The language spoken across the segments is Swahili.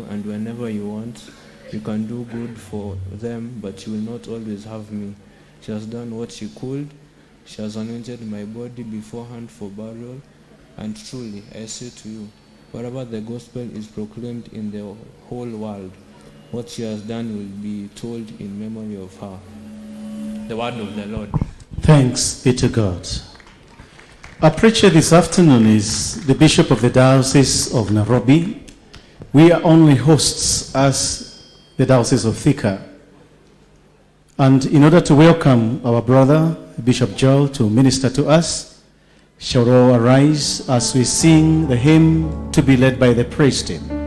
and whenever you want, you can do good for them, but you will not always have me. She has done what she could. She has anointed my body beforehand for burial, and truly, I say to you, wherever the gospel is proclaimed in the whole world, what she has done will be told in memory of her. The word of the Lord. Thanks be to God. Our preacher this afternoon is the Bishop of the Diocese of Nairobi. We are only hosts as the Diocese of Thika. And in order to welcome our brother, Bishop Joel, to minister to us, shall all arise as we sing the hymn to be led by the praise team.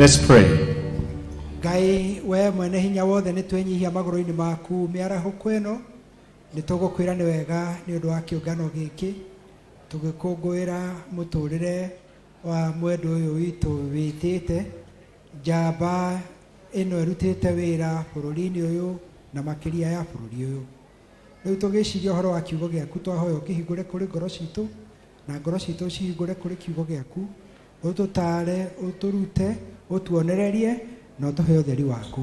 Let's pray. Ngai we mwene hinya wothe ni twenyihia maguru-ini maku miarahuko ino ni tugukwira ni wega ni undu wa kiungano giki tugikungwira muturire wa mwendu uyu witu witite njamba ino irutite wira bururi-ini uyu na makiria ya bururi uyu riu tugiciria uhoro wa kiugo giaku twahoya ukihingure kuri ngoro citu na ngoro citu cihingure kuri kiugo giaku ututare uturute utuonererie na utuhe utheri waku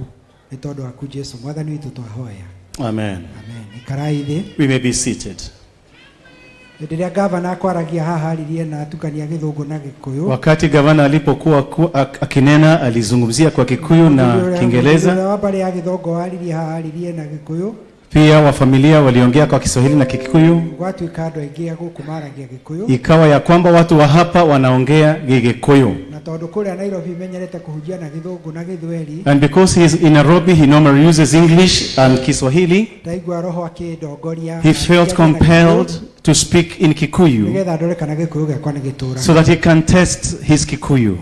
ni tondu waku Jesu mwathani witu twahoya. Amen. Amen. Ikaraithi. We may be seated. Ndiria gavana akwaragia haha aririe na atukania Githungu na Gikuyu. Wakati gavana alipokuwa akinena alizungumzia kwa Kikuyu na Kiingereza. Wabari ya Githungu aririe haha aririe na Gikuyu. Pia wa familia waliongea kwa Kiswahili na Kikuyu. Watu ikado ingia guku maragia Gikuyu. Ikawa ya kwamba watu wa hapa wanaongea Gikuyu. Na tondu kule Nairobi menyerete kuhujia na Githungu na Githweli. And because he is in Nairobi, he normally uses English and Kiswahili. Ndaigua roho akindongoria. He felt compelled to speak in Kikuyu so that he can test his Kikuyu.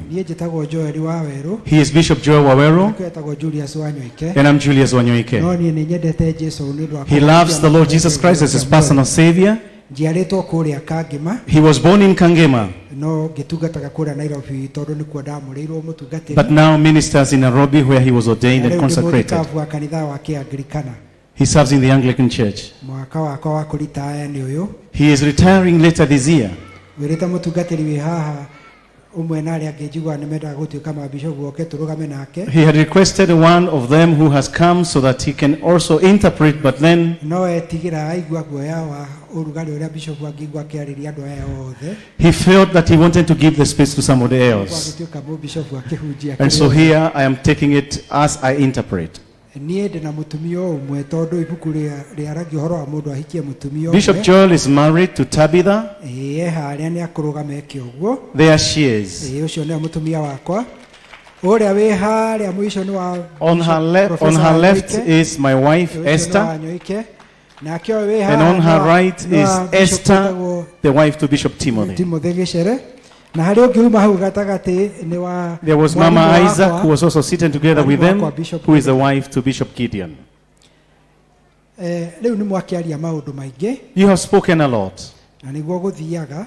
He is Bishop Joel Waugire and I'm Judas Wanyoike. He loves the Lord Jesus Christ as his personal Savior njiarĩtwo kũrĩa Kangema He was born in Kangema, no ngĩtungataga kũrĩa Nairobi tondũ nĩkuo ndamũrĩirwo mũtungatĩri but now ministers in Nairobi where he was ordained and consecrated. wa kanitha wa Kĩanglikana He serves in the Anglican Church. mwaka wakwa wa kũritaya nĩ ũyũ He is retiring later this year. wĩrĩte mũtungatĩri wĩ haha umwe na arĩa angĩ njiguaga nĩ mendaga gũtuĩka mabishopu oke tũrũgame nake He had requested one of them who has come so that he can also interpret, but then no etigĩra aigua guoya wa ũrugarĩ ũrĩa bishopu angĩigua akĩarĩria andũ aya othe he felt that he wanted to give the space to somebody else. agĩtuĩka mũbishopu akĩhunjia And so here I am taking it as I interpret. niĩ ndĩ na mũtumia ũmwe tondũ ibuku rĩaragia ũhoro wa mũndũ ahikie mũtumia Bishop Joel is married to Tabitha. harĩa nĩ akũrũgama eke ũguo There she is. ũcio nĩwe mũtumia wakwa ũrĩa wĩ harĩa mũico nĩ wa On her left is my wife Esther, Wanyoike nake ũyũ wĩ and on her right nĩ is wa Bishop Esther, wĩtagwo the wife to Bishop Timothy. Timothy Gĩcere na harĩ ũngĩ uma hau gatagatĩ nĩ wa There was mwarimũ Mama wakwa, Isaac who was also sitting together with them, who is the wife to Bishop Gideon. rĩu nĩ mwakĩaria maũndũ maingĩ You have spoken a lot, na nĩguo gũthiaga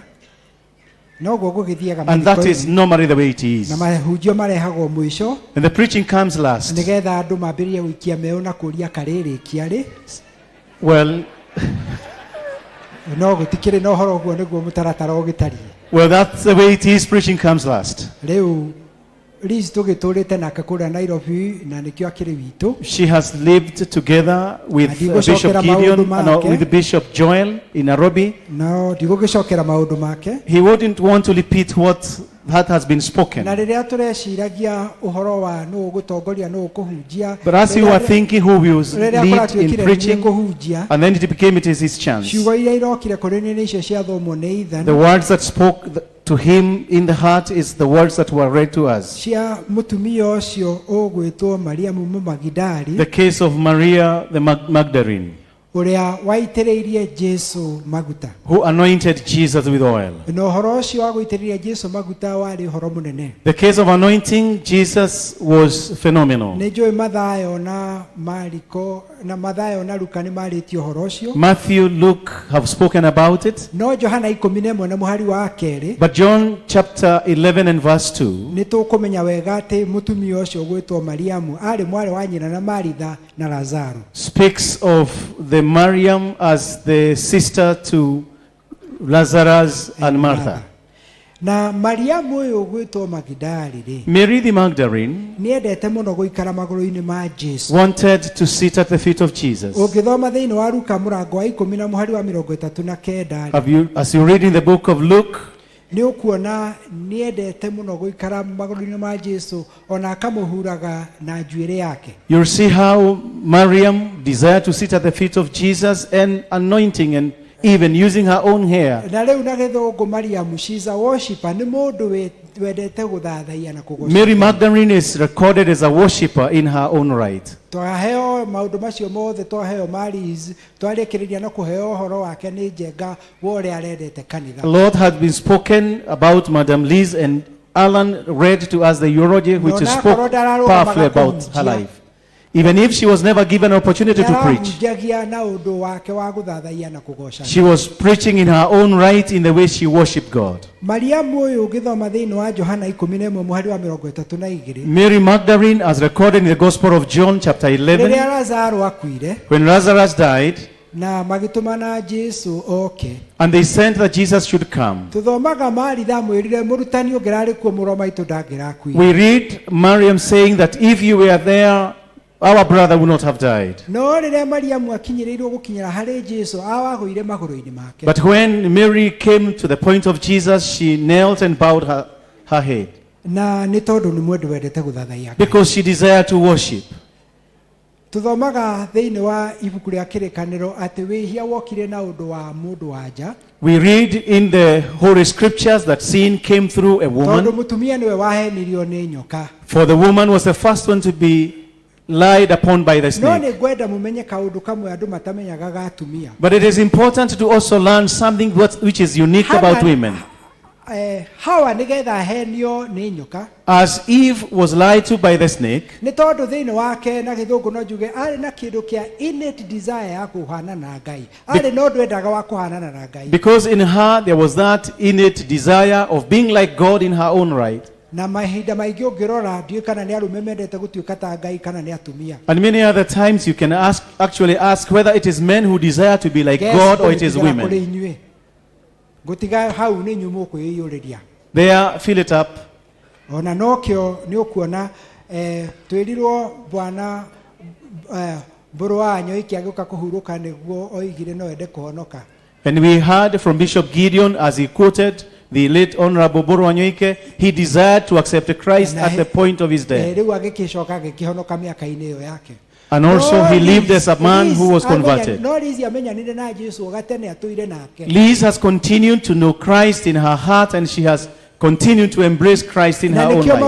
noguo gũgĩthiaga and that is normally the way it is. na mahunjio marehagwo mũico And the preaching comes last. nĩgetha andũ mambĩrĩrie gũikia meũ na kũria karĩrĩkia rĩ Well, no gũtikĩrĩ na ũhoro ũguo nĩguo mũtaratara ũgĩtariĩ well, that's the way it is. Preaching comes last. rĩu Liz tũgĩtũrĩte nake kũrĩa Nairobi na nĩkĩo akĩrĩ witũ She has lived together with Ndigũcokera Bishop maũndũ Gideon make. and with Bishop Joel in Nairobi. no ndigũgĩcokera maũndũ make He wouldn't want to repeat what that has been spoken. na rĩrĩa tũreciragia ũhoro wa nũũ gũtongoria nũũ kũhunjia But as you are thinking who will rĩrĩa lead in kũratuĩkire preaching, kũhunjia and then it became it is his chance. ciugo iria irokire kũrĩ niĩ nĩ icio ciathomwo nĩ Ethan The words that spoke to him in the heart is the words that were read to us. cia mũtumia ũcio ũgwĩtwo Mariamu Mũmagidali The case of Maria the Magdalene, ũrĩa waitĩrĩirie Jesu maguta who anointed Jesus with oil. na ũhoro ũcio wa gũitĩrĩria Jesu maguta warĩ ũhoro mũnene The case of anointing Jesus was phenomenal. nĩ njũĩ Mathayo na Mariko na Mathayo na Luka nĩ marĩtie ũhoro ũcio Matthew, Luke have spoken about it. no Johana 11 na mũhari wa kerĩ But John chapter 11 and verse 2 nĩ tũkũmenya wega atĩ mũtumia ũcio ũgwĩtwo Mariamu arĩ mwarĩ wa nyina na Maritha na Lazaro speaks of the Mariam as the sister to Lazarus and Martha. na Mariamu ũyũ ũgwĩtwo Magidali rĩ Mary the Magdalene nĩendete mũno gũikara magũrũ-inĩ ma Jesu wanted to sit at the feet of Jesus. ũngĩthoma thĩinĩ wa Luka mũrango wa 10 na mũhari wa 39 As you read in the book of Luke, nĩ ũkuona nĩendete mũno gũikara magũrũ-inĩ ma Jesu ona akamũhuraga na njuĩrĩ yake you'll see how Mariam desired to sit at the feet of Jesus and anointing and even using her own hair. na rĩu na gĩthũngũ Mariamu she's a worshipper nĩ mũndũ wendete gũthathaia na kũgoca Mary Magdalene is recorded as a worshipper in her own right. twaheo maũndũ macio mothe twaheo Mariz twarĩkĩrĩria na kũheo ũhoro wake nĩ njenga wa ũrĩa arendete kanitha A lot has been spoken about Madam Liz, and Alan read to us the eulogy which spoke powerfully about her life. Even if she was never given an opportunity to preach, arahunjagia na ũndũ wake wa gũthathaia na kũgoca she was preaching in her own right in the way she worshipped God. Mariamu ũyũ ũngĩthoma thĩinĩ wa Johana 11 mũhari wa 32 Mary Magdalene, as recorded in the Gospel of John chapter 11, rĩrĩa Lazaro akuire when Lazarus died, na magĩtũmana Jesu oke and they sent that Jesus should come. tuthomaga Maritha mwĩrire mũrutani ũngĩrarĩ kuo mũrũ wa maitũ ndangĩrakuire We read Mariam saying that if you were there, our brother would not have died. no rĩrĩa Mariamu akinyĩrĩirwo gũkinyĩra harĩ Jesu awagũire magũrũ-inĩ make But when Mary came to the point of Jesus, she knelt and bowed her head na nĩ tondũ nĩ mũndũ wendete gũthathaia because she desired to worship. tuthomaga thĩinĩ wa ibuku rĩa kĩrĩkanĩro atĩ wĩhia wokire na ũndũ wa mũndũ wa nja We read in the Holy Scriptures that sin came through a tondũ woman, mũtumia nĩwe wahenirio nĩ nyoka for the woman was the first one to be lied upon by the no snake. nĩ ngwenda mũmenye kaũndũ kamwe andũ matamenyaga ga atumia But it is important to also learn something which is unique about women. Hawa nigetha henio ni nyoka. As Eve was lied to by the snake, Ni tondu thiini wake na githungu no njuge ari na kindu kia innate desire ya kuhana na Ngai. Ari no ndwendaga wa kuhanana na Ngai. because in her there was that innate desire of being like God in her own right. Na mahinda maingĩ ũngĩrora ndiũ kana nĩ arũme mendete gũtuĩka ta Ngai kana nĩ atumia. And many other times you can actually ask whether it is men who desire to be like God or it is women. Gũtiga hau nĩ inyuĩ mũkwĩyũrĩria. There, fill it up. Ona no kĩo nĩ ũkuona twĩrirwo Bwana Mbũrũ wa Wanyoike agĩũka kũhurũka nĩguo oigire no ende kũhonoka. And we heard from Bishop Gideon as he quoted the late Honorable Mbũrũ wa Wanyoike, he desired to accept Christ at the point of his death. Rĩu agĩkĩcoka agĩkĩhonoka mĩaka-inĩ ĩyo yake. And also he lived as a man who was converted. Liz has continued to know Christ in her heart, and she has continued to embrace Christ in her own life.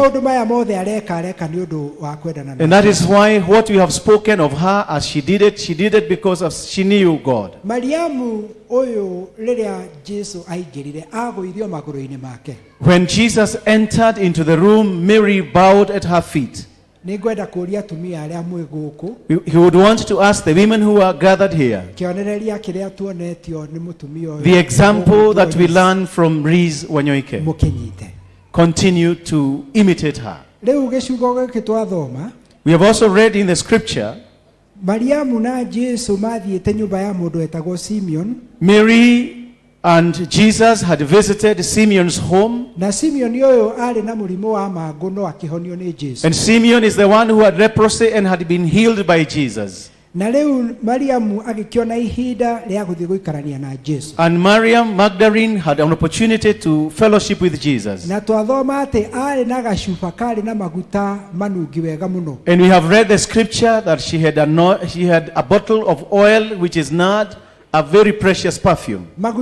And that is why what we have spoken of her as she did it because she knew God. When Jesus entered into the room, Mary bowed at her feet. He would want to ask the women who are gathered here the example that we learn from Lizzie Wanyoike. Continue to imitate her. We have also read in the scripture Mary and Jesus had visited Simeon's home. And Simeon is the one who had leprosy and had been healed by Jesus. And Miriam Magdalene had an opportunity to fellowship with Jesus. And we have read the scripture that she had a bottle of oil which is not a very precious perfume. The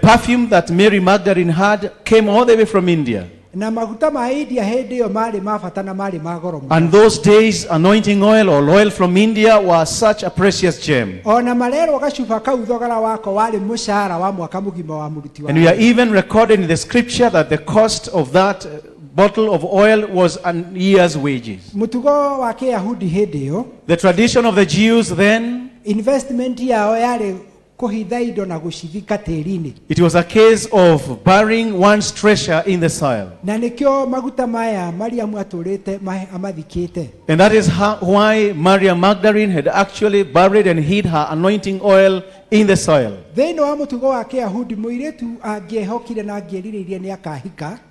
perfume that Mary Magdalene had came all the way from India. And those days, anointing oil or oil from India was such a precious gem. And we are even recorded in the scripture that the cost of that bottle of oil was a year's wages. The tradition of the Jews then, it was a case of burying one's treasure in the soil. And that is why Maria Magdalene had actually buried and hid her anointing oil in the soil.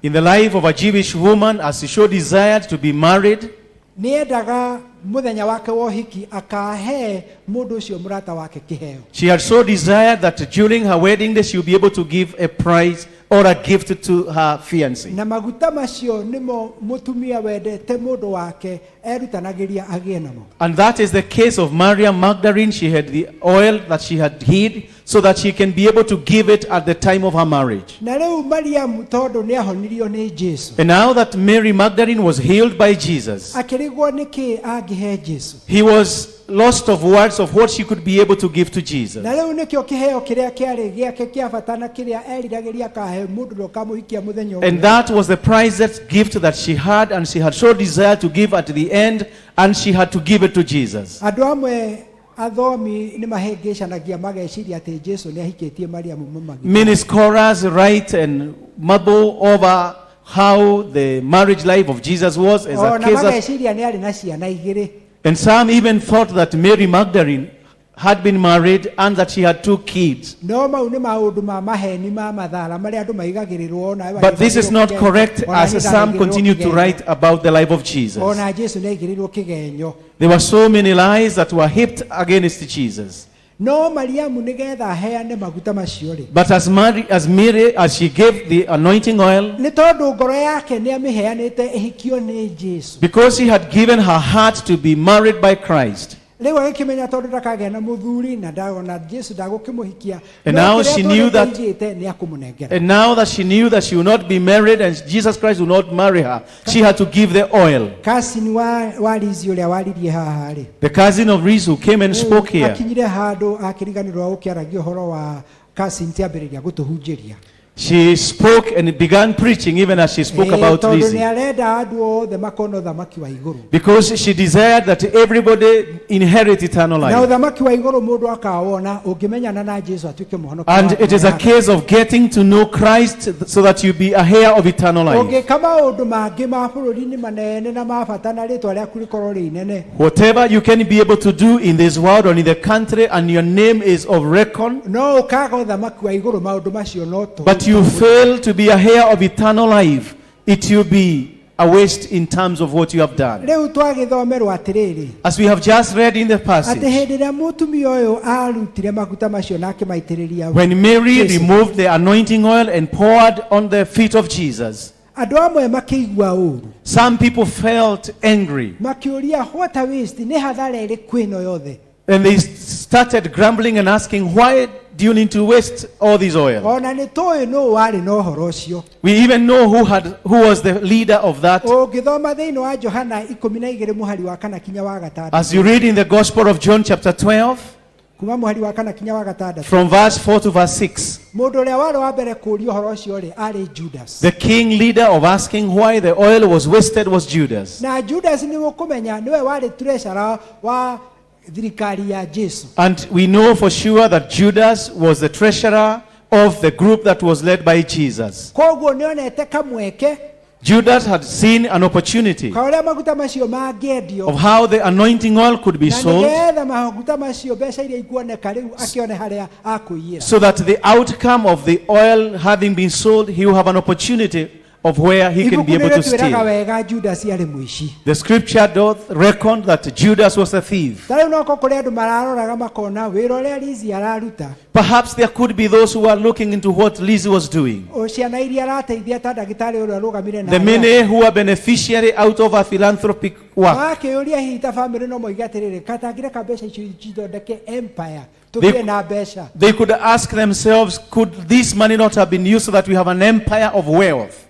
In the life of a Jewish woman, as she showed desire to be married, she had so desired that during her wedding day she would be able to give a prize or a gift to her fiancé. And that is the case of Maria Magdalene. She had the oil that she had hid so that she can be able to give it at the time of her marriage. And now that Mary Magdalene was healed by Jesus, he was lost of words of what she could be able to give to Jesus. And that was the prized gift that she had, and she had so desired to give at the end, and she had to give it to Jesus. Many scholars write and marvel over how the marriage life of Jesus was as a case of, and some even thought that Mary Magdalene had been married and that she had 2 kids. But this is not correct, as some continue to write about the life of Jesus. There were so many lies that were heaped against Jesus. But as Mary, as she gave the anointing oil, because she had given her heart to be married by Christ, and now she knew that she would not be married and Jesus Christ would not marry her, she had to give the oil. The cousin of Lizzie who came and spoke here, Kasinti ambĩrĩria gũtũhunjĩria. She spoke and began preaching even as she spoke about Tondũ Lizzie. nĩarenda andũ othe makona ũthamaki wa igũrũ. Because she desired that everybody inherit eternal Na life. ũthamaki wa igũrũ mũndũ akawona ũngĩmenyana na Jesu atuĩke mũhonokia. And it is a case of getting to know Christ so that you be a heir of eternal life. Ũngĩka maũndũ mangĩ ma bũrũri-inĩ manene na ma bata na rĩtwa rĩaku rĩkorwo rĩ inene. Whatever you can be able to do in this world or in the country and your name is of reckon, No ũkaga ũthamaki wa igũrũ maũndũ macio no to. but you fail to be a heir of eternal life, it will be a waste in terms of what you have done. Rĩu twagĩthomerwo atĩrĩrĩ. As we have just read in the Atĩ passage, hĩndĩ ĩrĩa mũtumia ũyũ arutire maguta macio na akĩmaitĩrĩria. when Mary Jesu, removed the anointing oil and poured on the feet of Jesus, andũ amwe makĩigua ũũru. some people felt angry Makĩũria what a waste, nĩ hathara ĩrĩkũ ĩno yothe. and they started grumbling and asking, why do you need to waste all this oil? Ona nĩ tũĩ nũũ warĩ na ũhoro ũcio. We even know who was the leader of that. Ũngĩthoma thĩinĩ wa Johana 12 mũhari wa kana kinya wa gatandatũ. As you read in the Gospel of John chapter 12, Kuma mũhari wa kana kinya wa gatandatũ. from verse 4 to verse 6, Mũndũ ũrĩa warĩ wa mbere kũũria ũhoro ũcio rĩ arĩ Judas. the king leader of asking why the oil was wasted was Judas. Na Judas nĩ mũkũmenya nĩwe warĩ treasurer wa thirikari ya Jesu. And we know for sure that Judas was the treasurer of the group that was led by Jesus. Koguo nĩonete kamweke Judas had seen an opportunity ka ũrĩa maguta macio mangĩendio. of how the anointing oil could be Na sold nĩgetha maguta macio mbeca iria ikuoneka rĩu akĩone harĩa akũiyĩra. so that the outcome of the oil having been sold, he will have an opportunity of where he can be able to Ibuku nĩrĩtwĩraga steal. wega Judas arĩ mũici. The scripture doth reckon that Judas was a thief. Ta rĩu no kũrĩ andũ mararoraga makona wĩra ũrĩa Lizzie araruta. Perhaps there could be those who are looking into what Lizzie was doing. O ciana iria arateithia ta ndagĩtarĩ ũrĩa arũgamire na The many who are beneficiary out of a philanthropic work. makĩũria hihi ta bamĩrĩ no moige atĩrĩrĩ katangĩreka mbeca icio cithondeke empire tũgĩe na mbeca. They could ask themselves, could this money not have been used so that we have an empire of wealth?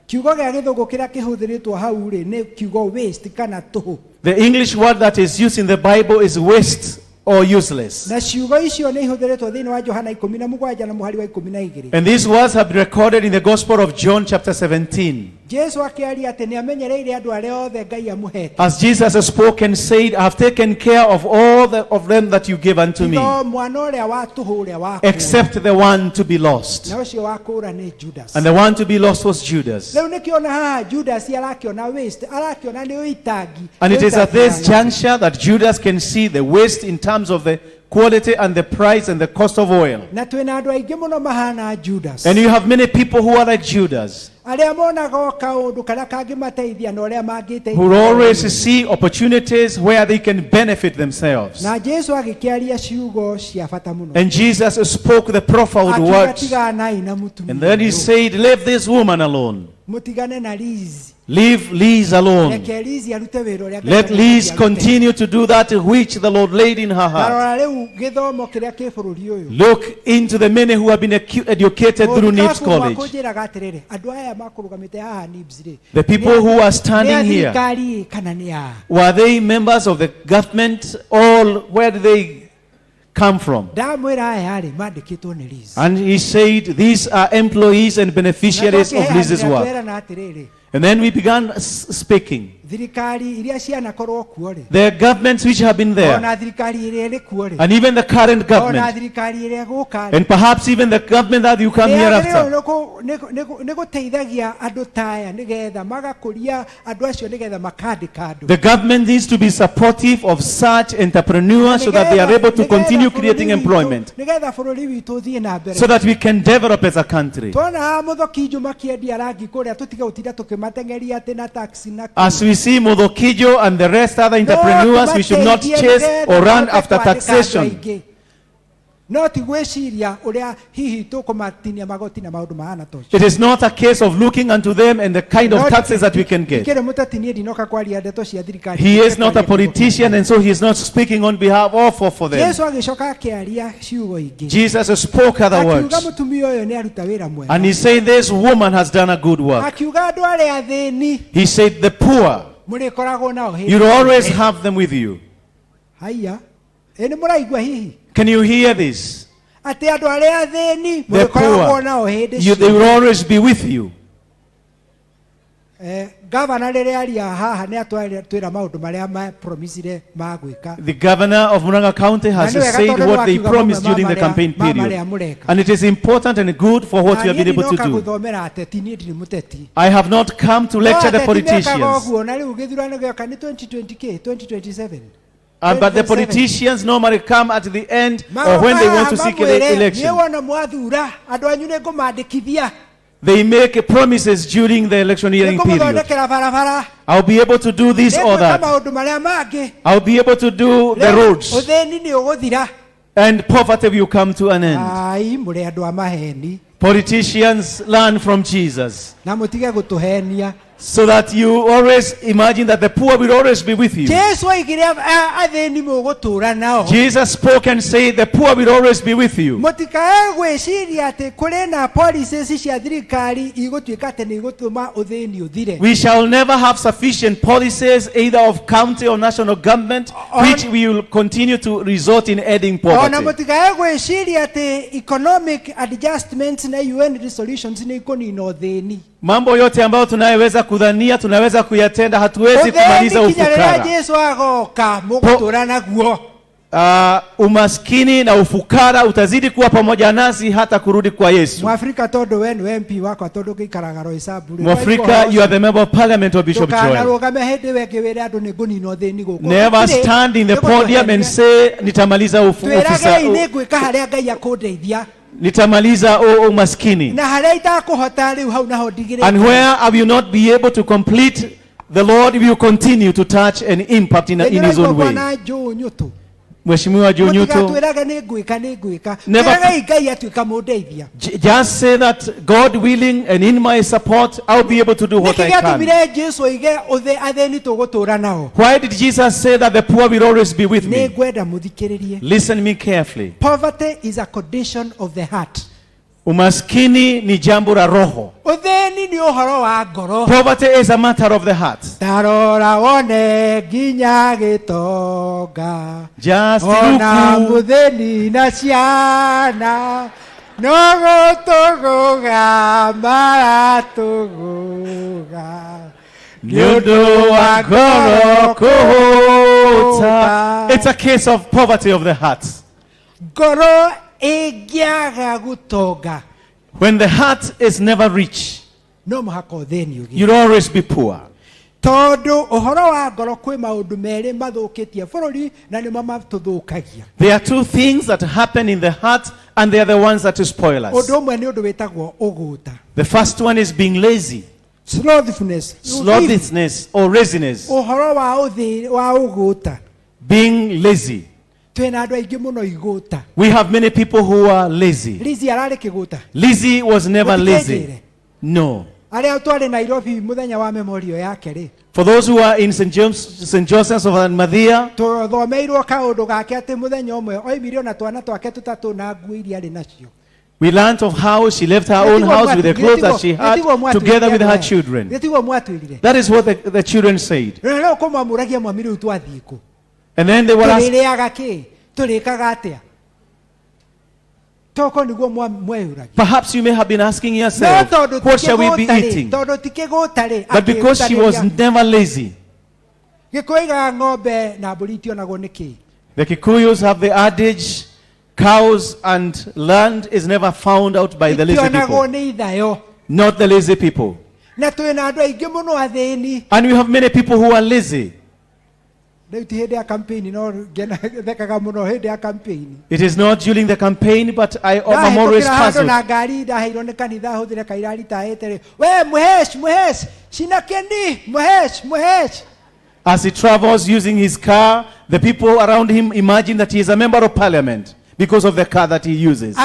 Kiugo gĩa gĩthũngũ kĩrĩa kĩhũthĩrĩtwo hau rĩ nĩ kiugo waste kana tũhũ. The English word that is used in the Bible is waste or useless. Na ciugo icio nĩ ihũthĩrĩtwo thĩinĩ wa Johana 17 na mũhari wa 12. And these words have been recorded in the Gospel of John chapter 17. Jesu akĩaria atĩ nĩamenyereire andũ arĩa othe Ngai amũhete. As Jesus spoke and said, I have taken care of all of them that you give unto me, No mwana ũrĩa wa tũhũ ũrĩa wa kũũra. except the one to be lost. Na ũcio wa kũũra nĩ Judas. And the one to be lost was Judas. Rĩu nĩkĩona haha Judas arakĩona waste, arakĩona nĩ ũitangi. And it is at this juncture that Judas can see the waste in terms of the quality and the price and the cost of oil. Na twĩna andũ aingĩ mũno mahana Judas. And you have many people who are like Judas, Arĩa monaga o kaũndũ karĩa kangĩmateithia na ũrĩa mangĩteithia. who always see opportunities where they can benefit themselves. Na Jesu agĩkĩaria ciugo cia bata mũno. And Jesus spoke the profound Akiuga words. tiganai na mũtumia And then he ũyũ. said, leave this woman alone. Mũtigane na Lizzie. Leave Liz alone. Reke Lizzie arute wĩra ũrĩa Let Ngai Liz arute. continue to do that which the Lord laid in her heart. Tarora rĩu gĩthomo kĩrĩa kĩ bũrũri ũyũ. Look into the many who have been educated through NIBS College. Makũnjĩraga atĩrĩrĩ, andũ aya makũrũgamĩte haha NIBS rĩ. The people who are standing Nĩ here, thirikari kana nĩ a? were they members of the government or where did they come from? Ndamwĩra aya rĩ mandĩkĩtwo nĩ Lizzie. And he said, these are employees and beneficiaries of Liz's work. Twĩrana atĩrĩrĩ, And then we began speaking. thirikari iria cianakorwo kuo rĩ. The governments which have been there, Ona thirikari ĩrĩa ĩrĩ kuo rĩ. and even the current Ona government, thirikari ĩrĩa ĩgũka rĩ. and perhaps even the government that you come hereafter. nĩ gũteithagia andũ ta aya nĩgetha magakũria andũ acio nĩgetha makandĩka andũ. The government needs to be supportive of such entrepreneurs so that they are able to continue creating employment, nĩgetha bũrũri witũ ũthiĩ na mbere. so that we can develop as a country. Twona haha mũthokinju makĩendia rangi kũrĩa tũtige gũtinda tũkĩmatengeria atĩ na taxi na As we see Mudokijo and the rest other entrepreneurs, we should not chase or run after taxation. No ti gwĩciria ũrĩa hihi tũkũmatinia magoti na maũndũ mahana ta ũcio. It is not a case of looking unto them and the kind of taxes that we can get. Ikĩrĩ mũteti niĩ ndinoka kwaria ndeto cia thirikari. He is not a politician, and so he is not speaking on behalf of or for them. Jesu agĩcoka akĩaria ciugo ingĩ. Jesus spoke other words, Akiuga mũtumia ũyũ nĩ aruta wĩra mwega. and he said, this woman has done a good work. Akiuga andũ arĩa athĩni He said, the poor, mũrĩkoragwo nao hĩndĩ you'll always ciothe. have them with you. Haiya, nĩ mũraigua hihi? Can you hear this? ati andu aria athĩni the mũkoragwo nao poor, hĩndĩ they will always be with you. Governor rĩrĩa aria haha nĩ atwĩra maũndũ marĩa promisire magwĩka. The governor of Murang'a County has said what they promised during the campaign period. And it is important and good for what you have been able to do. I have not come to lecture the politicians. But the politicians normally come at the end or when they want to seek an election. They make promises during the electioneering period. I'll be able to do this or that. I'll be able to do the roads. And poverty will come to an end. Politicians learn from Jesus. So that you always imagine that the poor will always be with you. Jesus spoke and said the poor will always be with you. We shall never have sufficient policies either of county or national government which we will continue to resort in adding poverty. Economic adjustments na UN resolutions ni konino theni. Mambo yote ambayo tunayoweza kudhania tunaweza kuyatenda, hatuwezi kumaliza ufukara. Umaskini na ufukara utazidi kuwa pamoja nasi hata kurudi kwa Yesu. Mwafrika todo wenu MP wako todo kikaraga ro isabu. Mwafrika, you are the member of parliament of Bishop Joel. Never stand in the podium and say nitamaliza ufukara. Nitamaliza umaskini. And where I will not be able to complete, the Lord will continue to touch and impact in his own way. Mheshimiwa Junyuto, just say that God willing and in my support I'll be able to do what I can. Why did Jesus say that the poor will always be with me? Listen to me carefully. Poverty is a condition of the heart. Umaskini ni jambo la roho. Poverty is a matter of the heart. Just it's a case of poverty of the heart. When the heart is never rich, you'll always be poor. There are two things that happen in the heart, and they are the ones that spoil us. The first one is being lazy. Slothfulness or laziness. Being lazy. We have many people who are lazy. Lizzie was never lazy. No. For those who are in St. Joseph's of Madia, we learned of how she left her own house with the clothes that she had together with her children. That is what the children said. And then they were asking, perhaps you may have been asking yourself, what shall we be eating? But because she was never lazy. The Kikuyus have the adage, cows and land is never found out by the lazy people. Not the lazy people. And we have many people who are lazy. It is not during the campaign, but I'm always puzzled. As he travels using his car, the people around him imagine that he is a member of parliament because of the car that he uses.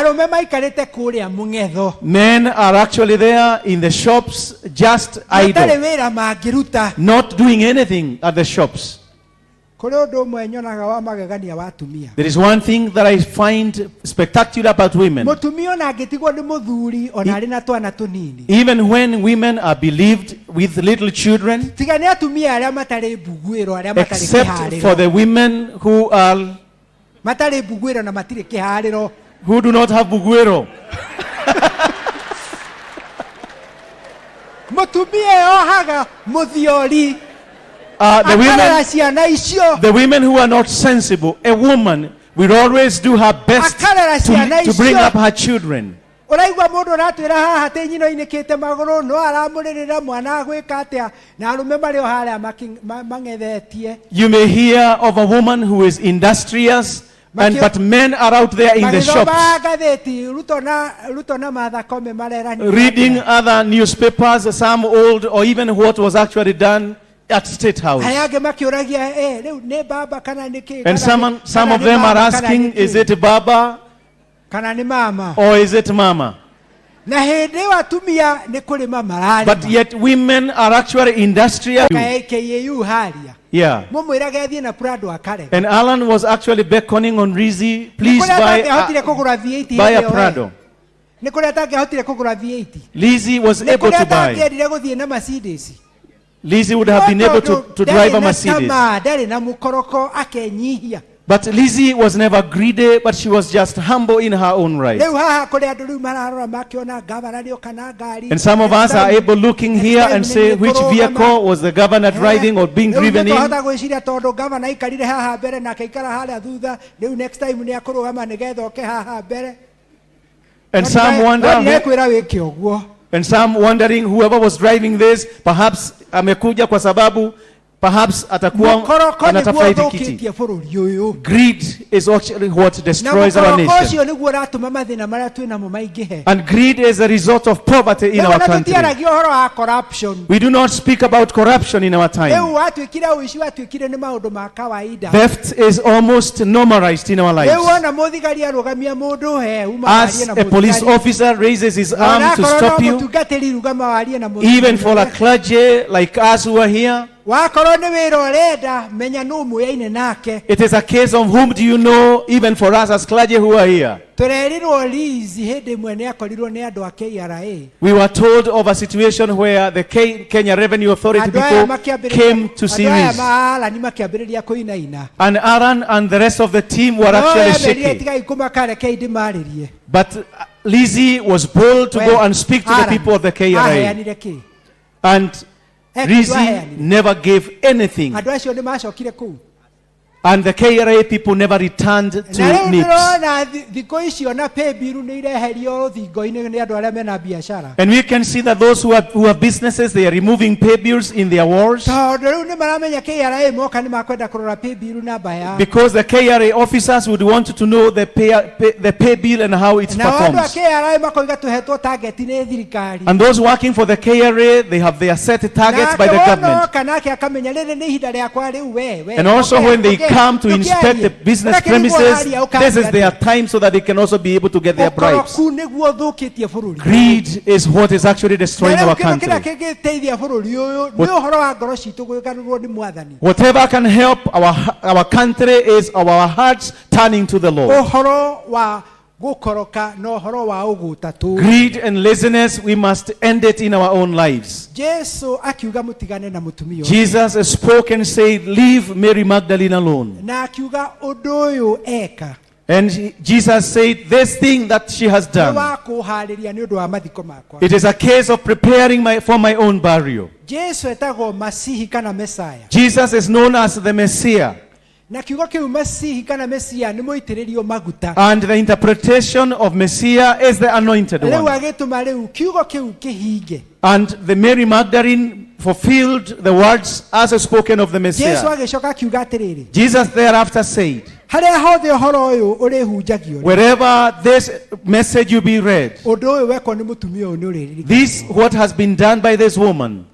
Men are actually there in the shops, just idle, not doing anything at the shops. There is one thing that I find spectacular about women. Even when women are believed with little children, except for the women who are who do not have buguero. Mutumia yohaga muthiori. The women who are not sensible, a woman will always do her best to bring up her children. Uraigwa mundu aratwira haha te nyino inikite maguru no aramurerera mwana gwika atia na arume bari haria mangethetie. You may hear of a woman who is industrious, but men are out there in the shops reading other newspapers, some old or even what was actually done at State House. And some of them are asking, is it Baba or is it Mama? But yet women are actually industrial. Yeah. And Alan was actually beckoning on Rizzie, please buy a Prado. Lizzie was able to buy. Lizzie would have been able to drive a Mercedes. But Lizzie was never greedy, but she was just humble in her own right. And some of us are able looking here and say which vehicle was the governor driving or being driven in. And some wondering whoever was driving this, perhaps amekuja kwa sababu perhaps atakuwa anatafuta kiti. Greed is actually what destroys our nation. And greed is a result of poverty in our country. We do not speak about corruption in our time. Theft is almost normalized in our lives. As a police officer raises his arm to stop you, even for a clergy like us who are here, it is a case of whom do you know, even for us as clergy who are here. We were told of a situation where the Kenya Revenue Authority people came to see Liz. And Aaron and the rest of the team were actually shaking. But Lizzie was bold to go and speak to the people of the KRA. And Lizzie never gave anything. And the KRA people never returned to NIPS. And we can see that those who have businesses, they are removing pay bills in their wards. Because the KRA officers would want to know the pay bill and how it performs. And those working for the KRA, they have their set targets by the government. And also when they come to inspect the business premises, this is their time so that they can also be able to get their bribes. Greed is what is actually destroying our country. Whatever can help our country is our hearts turning to the Lord. Greed and laziness, we must end it in our own lives. Jesus spoke and said, leave Mary Magdalene alone. And Jesus said, this thing that she has done, it is a case of preparing for my own burial. Jesus is known as the Messiah. And the interpretation of Messiah is the anointed one. And the Mary Magdalene fulfilled the words as spoken of the Messiah. Jesus thereafter said, wherever this message will be read, this what has been done by this woman.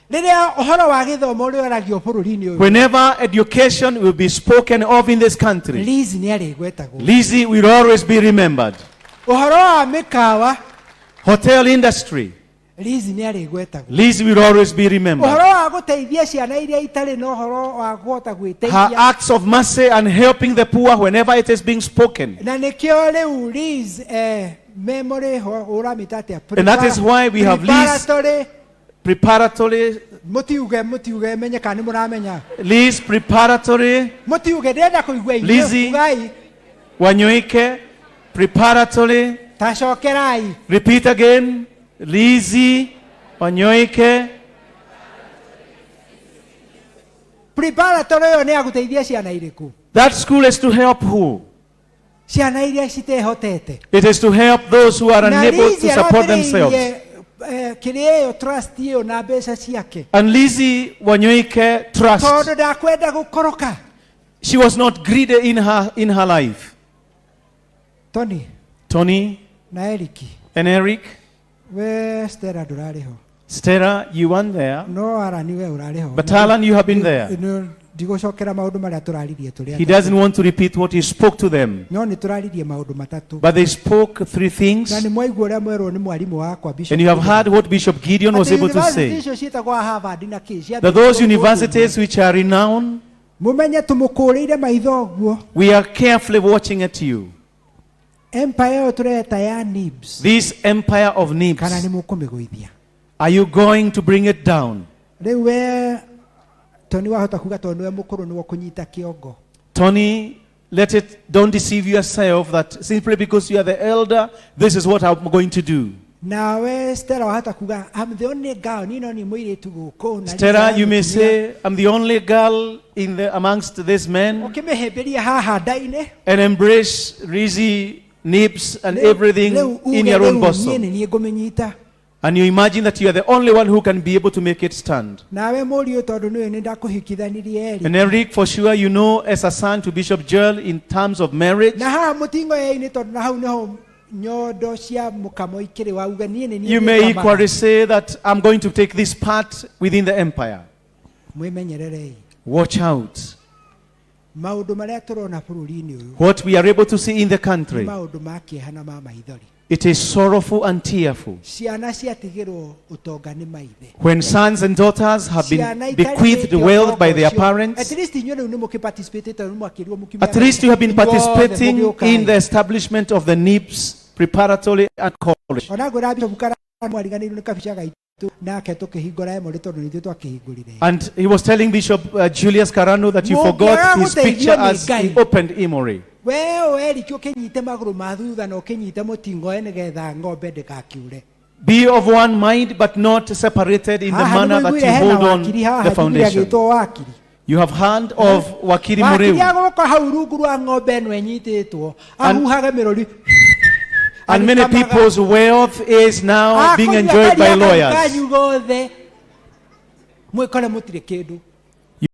Whenever education will be spoken of in this country, Lizzie will always be remembered. Hotel industry, Lizzie will always be remembered. Her acts of mercy and helping the poor whenever it is being spoken. And that is why we have Liz preparatory. Liz preparatory. Lizzie Wanyoike Preparatory. Tacokerai. Repeat again. Lizzie Wanyoike. Preparatory yo nĩ agũteithia ciana irĩkũ? That school is to help who? Ciana iria citehotete. It is to help those who are unable to support themselves. Kĩrĩo trust ĩyo na mbeca ciake. And Lizzie Wanyoike trust. Tondũ ndakwenda gũkoroka. She was not greedy in her life. Tony na Eriki. And Eric. We Stella ndũrarĩ ho. Stella, you weren't there. No, Alan, you were ho. But Alan, you have been there. He doesn't want to repeat what he spoke to them. But they spoke 3 things. And you have heard what Bishop Gideon was able to say. That those universities which are renowned, we are carefully watching at you. This empire of Nibs, are you going to bring it down? Tony, don't deceive yourself that simply because you are the elder, this is what I'm going to do. Stella, you may say, I'm the only girl amongst these men, and embrace Rizzy, Nibs, and everything in your own bosom. And you imagine that you are the only one who can be able to make it stand. And Eric, for sure, you know, as a son to Bishop Joel in terms of marriage, you may equally say that I'm going to take this part within the empire. Watch out. What we are able to see in the country, it is sorrowful and tearful. When sons and daughters have been bequeathed wealth by their parents, at least you have been participating in the establishment of the NIBS preparatory and college. And he was telling Bishop Julius Carano that you forgot his picture as he opened Emory. Be of one mind but not separated in the manner that you hold on the foundation. You have heard of Wakiri Mureu. And many people's wealth is now being enjoyed by lawyers.